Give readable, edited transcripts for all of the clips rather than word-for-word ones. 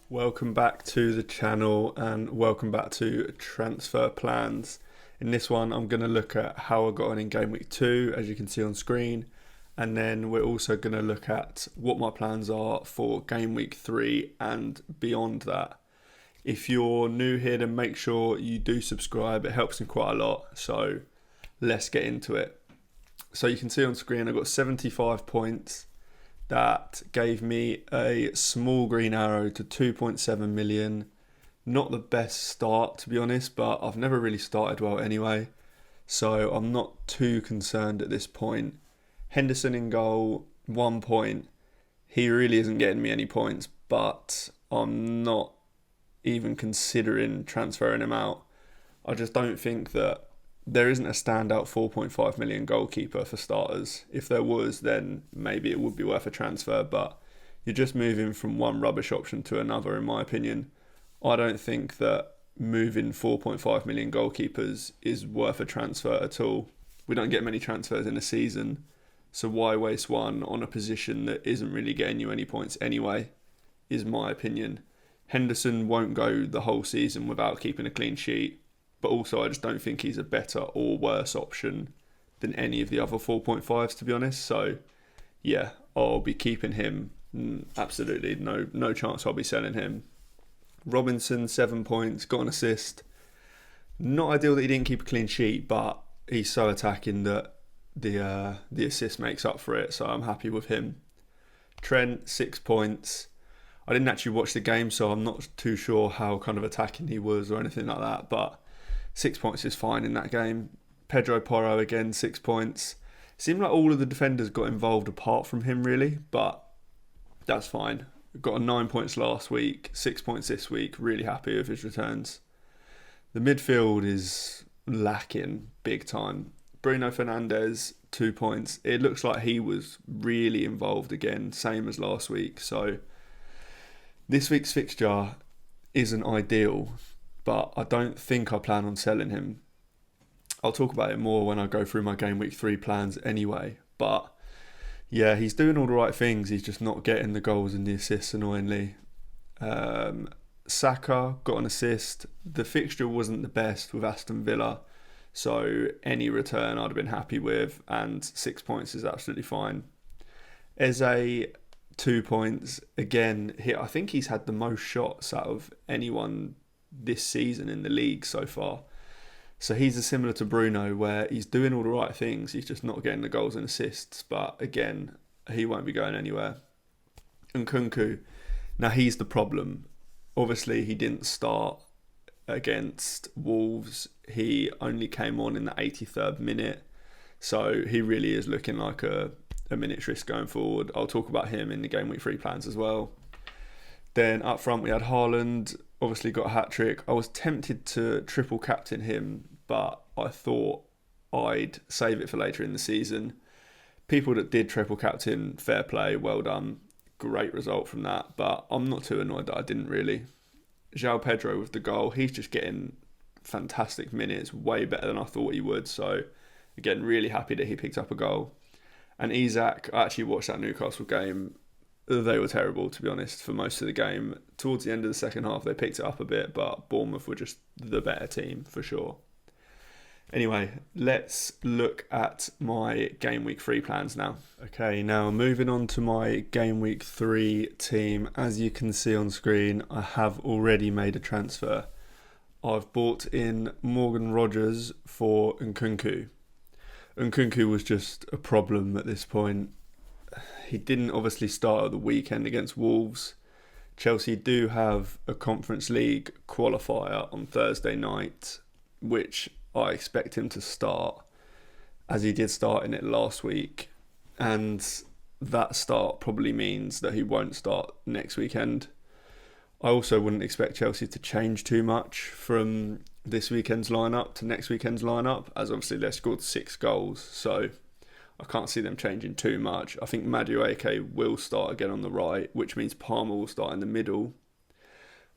Welcome back to the channel and welcome back to Transfer Plans. In this one I'm going to look at how I got on in Game Week 2, as you can see on screen, and then we're also going to look at what my plans are for Game Week 3 and beyond that. If you're new here, then make sure you do subscribe, it helps me quite a lot, so let's get into it. So you can see on screen I've got 75 points. That gave me a small green arrow to 2.7 million. Not the best start, to be honest, but I've never really started well anyway, so I'm not too concerned at this point. Henderson in goal, 1 point. He really isn't getting me any points, but I'm not even considering transferring him out. I just don't think that there isn't a standout 4.5 million goalkeeper for starters. If there was, then maybe it would be worth a transfer, but you're just moving from one rubbish option to another, in my opinion. I don't think that moving 4.5 million goalkeepers is worth a transfer at all. We don't get many transfers in a season, so why waste one on a position that isn't really getting you any points anyway, is my opinion. Henderson won't go the whole season without keeping a clean sheet, but also I just don't think he's a better or worse option than any of the other 4.5s, to be honest. So yeah, I'll be keeping him. Absolutely no chance I'll be selling him. Robinson, 7 points, got an assist. Not ideal that he didn't keep a clean sheet, but he's so attacking that the assist makes up for it, so I'm happy with him. Trent, 6 points. I didn't actually watch the game, so I'm not too sure how kind of attacking he was or anything like that, but 6 points is fine in that game. Pedro Porro again, 6 points. Seemed like all of the defenders got involved apart from him really, but that's fine. Got a 9 points last week, 6 points this week. Really happy with his returns. The midfield is lacking big time. Bruno Fernandes, 2 points. It looks like he was really involved again, same as last week. So this week's fixture isn't ideal, but I don't think I plan on selling him. I'll talk about it more when I go through my Game Week 3 plans anyway. But yeah, he's doing all the right things. He's just not getting the goals and the assists, annoyingly. Saka got an assist. The fixture wasn't the best with Aston Villa, so any return I'd have been happy with, and 6 points is absolutely fine. Eze, 2 points. Again, I think he's had the most shots out of anyone this season in the league so far. So he's similar to Bruno, where he's doing all the right things, he's just not getting the goals and assists. But again, he won't be going anywhere. And Nkunku, now he's the problem. Obviously, he didn't start against Wolves. He only came on in the 83rd minute. So he really is looking like a minute's risk going forward. I'll talk about him in the Game Week 3 plans as well. Then up front we had Haaland, obviously got a hat-trick. I was tempted to triple captain him, but I thought I'd save it for later in the season. People that did triple captain, fair play, well done. Great result from that, but I'm not too annoyed that I didn't really. João Pedro with the goal, he's just getting fantastic minutes, way better than I thought he would. So again, really happy that he picked up a goal. And Isak, I actually watched that Newcastle game. They were terrible, to be honest, for most of the game. Towards the end of the second half, they picked it up a bit, but Bournemouth were just the better team, for sure. Anyway, let's look at my Game Week 3 plans now. Okay, now moving on to my Game Week 3 team. As you can see on screen, I have already made a transfer. I've bought in Morgan Rogers for Nkunku. Nkunku was just a problem at this point. He didn't obviously start at the weekend against Wolves. Chelsea do have a Conference League qualifier on Thursday night, which I expect him to start, as he did start in it last week. And that start probably means that he won't start next weekend. I also wouldn't expect Chelsea to change too much from this weekend's lineup to next weekend's lineup, as obviously they scored 6 goals. So I can't see them changing too much. I think Madueke will start again on the right, which means Palmer will start in the middle,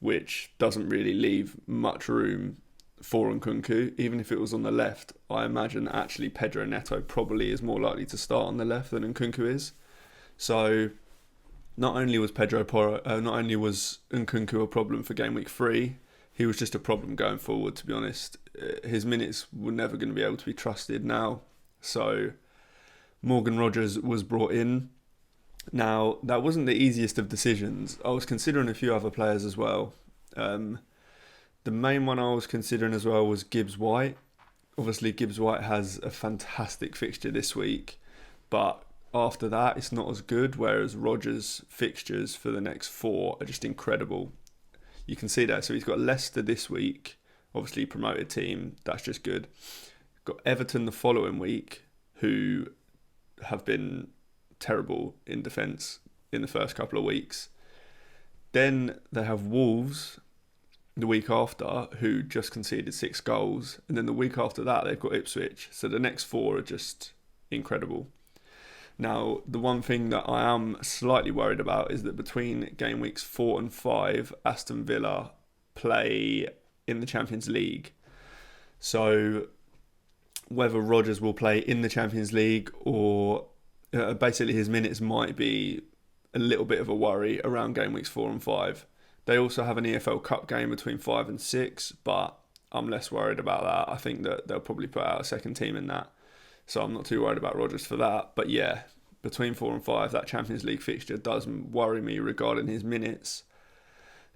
which doesn't really leave much room for Nkunku. Even if it was on the left, I imagine that actually Pedro Neto probably is more likely to start on the left than Nkunku is. So not only was Nkunku a problem for game week 3, he was just a problem going forward, to be honest. His minutes were never going to be able to be trusted now. So Morgan Rogers was brought in. Now, that wasn't the easiest of decisions. I was considering a few other players as well. The main one I was considering as well was Gibbs White. Obviously, Gibbs White has a fantastic fixture this week, but after that, it's not as good, whereas Rogers' fixtures for the next 4 are just incredible. You can see that. So he's got Leicester this week, obviously promoted team. That's just good. Got Everton the following week, who have been terrible in defence in the first couple of weeks. Then they have Wolves the week after, who just conceded 6 goals. And then the week after that, they've got Ipswich. So the next 4 are just incredible. Now, the one thing that I am slightly worried about is that between game weeks 4 and 5, Aston Villa play in the Champions League. So whether Rodgers will play in the Champions League or basically his minutes might be a little bit of a worry around game weeks 4 and 5. They also have an EFL Cup game between 5 and 6, but I'm less worried about that. I think that they'll probably put out a second team in that. So I'm not too worried about Rodgers for that. But yeah, between 4 and 5, that Champions League fixture doesn't worry me regarding his minutes.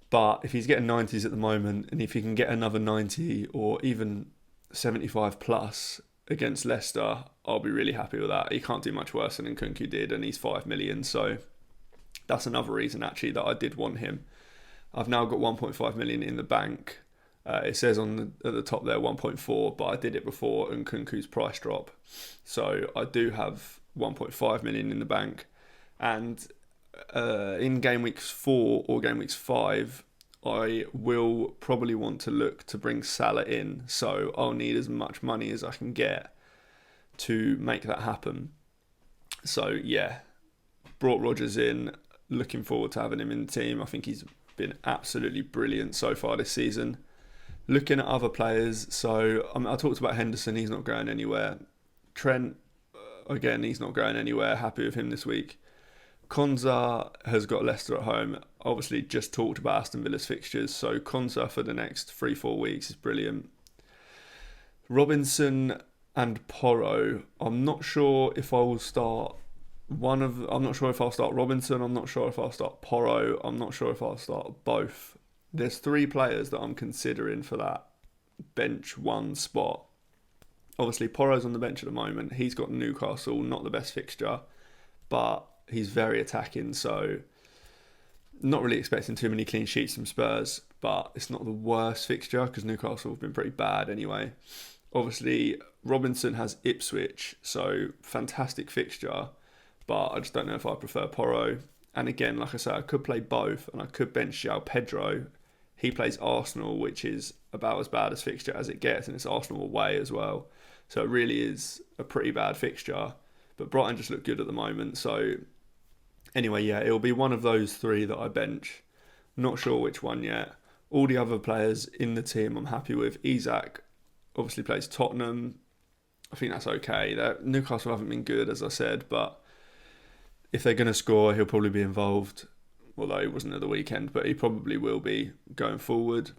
But if he's getting 90s at the moment, and if he can get another 90 or even 75 plus against Leicester, I'll be really happy with that. He can't do much worse than Nkunku did, and he's 5 million. So that's another reason actually that I did want him. I've now got 1.5 million in the bank. It says at the top there 1.4, but I did it before Nkunku's price drop. So I do have 1.5 million in the bank. And in game weeks 4 or game weeks 5, I will probably want to look to bring Salah in. So I'll need as much money as I can get to make that happen. So yeah, brought Rodgers in. Looking forward to having him in the team. I think he's been absolutely brilliant so far this season. Looking at other players, so I talked about Henderson, he's not going anywhere. Trent, again, he's not going anywhere. Happy with him this week. Konza has got Leicester at home. Obviously, just talked about Aston Villa's fixtures, so Konza for the next 3-4 weeks is brilliant. Robinson and Porro, I'm not sure if I will start I'm not sure if I'll start Robinson, I'm not sure if I'll start Porro, I'm not sure if I'll start both. There's 3 players that I'm considering for that bench 1 spot. Obviously, Porro's on the bench at the moment. He's got Newcastle, not the best fixture, but he's very attacking, so not really expecting too many clean sheets from Spurs, but it's not the worst fixture because Newcastle have been pretty bad anyway. Obviously, Robinson has Ipswich, so fantastic fixture, but I just don't know if I prefer Porro. And again, like I said, I could play both, and I could bench João Pedro. He plays Arsenal, which is about as bad as fixture as it gets, and it's Arsenal away as well. So it really is a pretty bad fixture. But Brighton just look good at the moment. So anyway, yeah, it'll be one of those 3 that I bench. Not sure which one yet. All the other players in the team I'm happy with. Isak obviously plays Tottenham. I think that's okay. Newcastle haven't been good, as I said, but if they're going to score, he'll probably be involved. Although he wasn't at the weekend, but he probably will be going forward.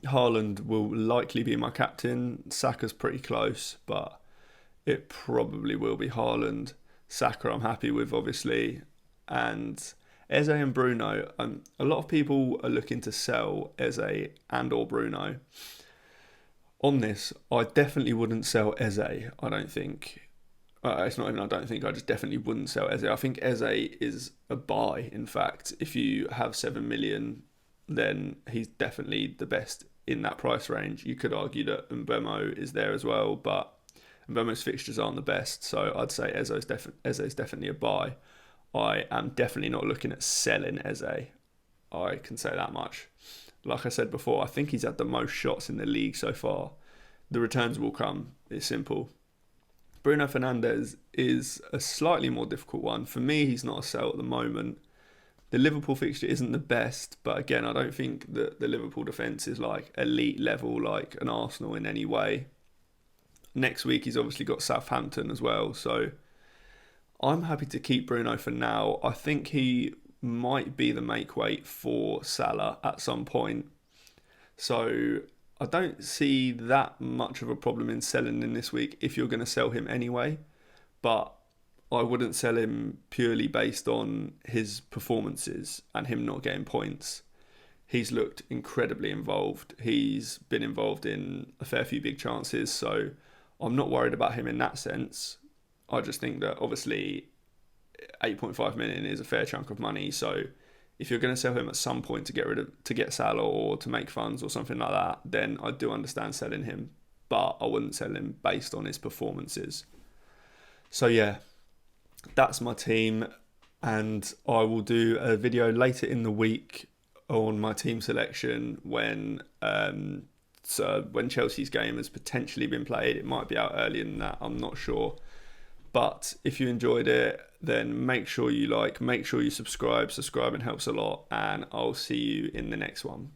Haaland will likely be my captain. Saka's pretty close, but it probably will be Haaland. Saka I'm happy with, obviously. And Eze and Bruno, a lot of people are looking to sell Eze and or Bruno. On this, I definitely wouldn't sell Eze, I don't think. It's not even I don't think, I just definitely wouldn't sell Eze. I think Eze is a buy, in fact. If you have 7 million, then he's definitely the best in that price range. You could argue that Mbemo is there as well, but Mbemo's fixtures aren't the best, so I'd say Eze's definitely a buy. I am definitely not looking at selling Eze. I can say that much. Like I said before, I think he's had the most shots in the league so far. The returns will come. It's simple. Bruno Fernandes is a slightly more difficult one. For me, he's not a sell at the moment, The Liverpool fixture isn't the best, but again, I don't think that the Liverpool defence is like elite level like an Arsenal in any way. Next week he's obviously got Southampton as well, so I'm happy to keep Bruno for now. I think he might be the make weight for Salah at some point. So I don't see that much of a problem in selling him this week if you're going to sell him anyway. But I wouldn't sell him purely based on his performances and him not getting points. He's looked incredibly involved. He's been involved in a fair few big chances, so I'm not worried about him in that sense. I just think that obviously 8.5 million is a fair chunk of money, so if you're going to sell him at some point to get Salah or to make funds or something like that, then I do understand selling him, but I wouldn't sell him based on his performances. So yeah, that's my team, and I will do a video later in the week on my team selection when Chelsea's game has potentially been played. It might be out earlier than that, I'm not sure. But if you enjoyed it, then make sure you like, make sure you subscribe. Subscribing helps a lot, and I'll see you in the next one.